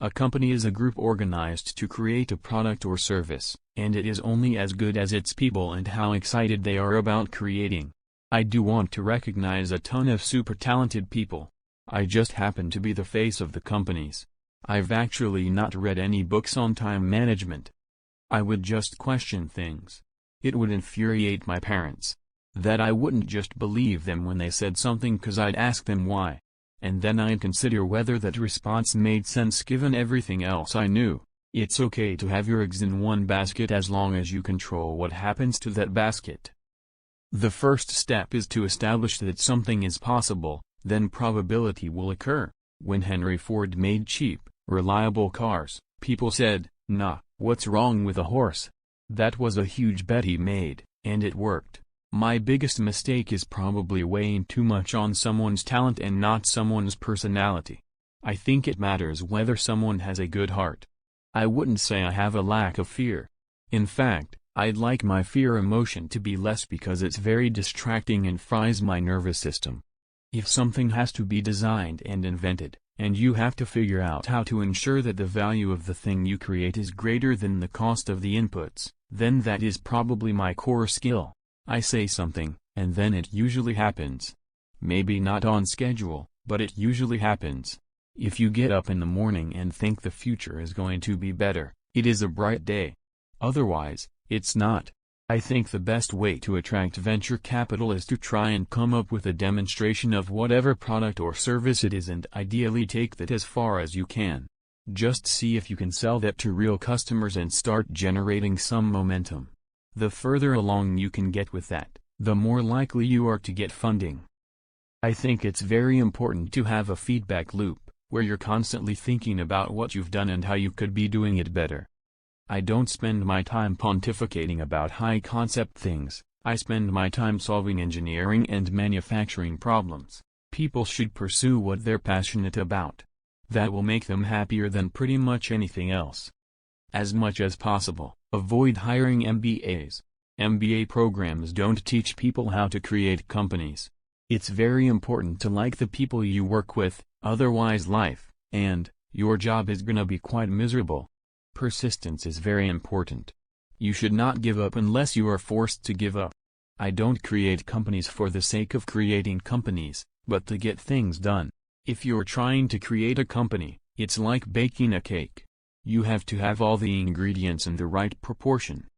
A company is a group organized to create a product or service, and it is only as good as its people and how excited they are about creating. I do want to recognize a ton of super talented people. I just happen to be the face of the companies. I've actually not read any books on time management. I would just question things. It would infuriate my parents. That I wouldn't just believe them when they said something cause I'd ask them why. And then I'd consider whether that response made sense given everything else I knew. It's okay to have your eggs in one basket as long as you control what happens to that basket. The first step is to establish that something is possible, then probability will occur. When Henry Ford made cheap, reliable cars, people said, "Nah, what's wrong with a horse?" That was a huge bet he made, and it worked. My biggest mistake is probably weighing too much on someone's talent and not someone's personality. I think it matters whether someone has a good heart. I wouldn't say I have a lack of fear. In fact, I'd like my fear emotion to be less because it's very distracting and fries my nervous system. If something has to be designed and invented, and you have to figure out how to ensure that the value of the thing you create is greater than the cost of the inputs, then that is probably my core skill. I say something, and then it usually happens. Maybe not on schedule, but it usually happens. If you get up in the morning and think the future is going to be better, it is a bright day. Otherwise, it's not. I think the best way to attract venture capital is to try and come up with a demonstration of whatever product or service it is and ideally take that as far as you can. Just see if you can sell that to real customers and start generating some momentum. The further along you can get with that, the more likely you are to get funding. I think it's very important to have a feedback loop, where you're constantly thinking about what you've done and how you could be doing it better. I don't spend my time pontificating about high-concept things, I spend my time solving engineering and manufacturing problems. People should pursue what they're passionate about. That will make them happier than pretty much anything else. As much as possible, avoid hiring MBAs. MBA programs don't teach people how to create companies. It's very important to like the people you work with, otherwise life, and your job is gonna be quite miserable. Persistence is very important. You should not give up unless you are forced to give up. I don't create companies for the sake of creating companies, but to get things done. If you're trying to create a company, it's like baking a cake. You have to have all the ingredients in the right proportion.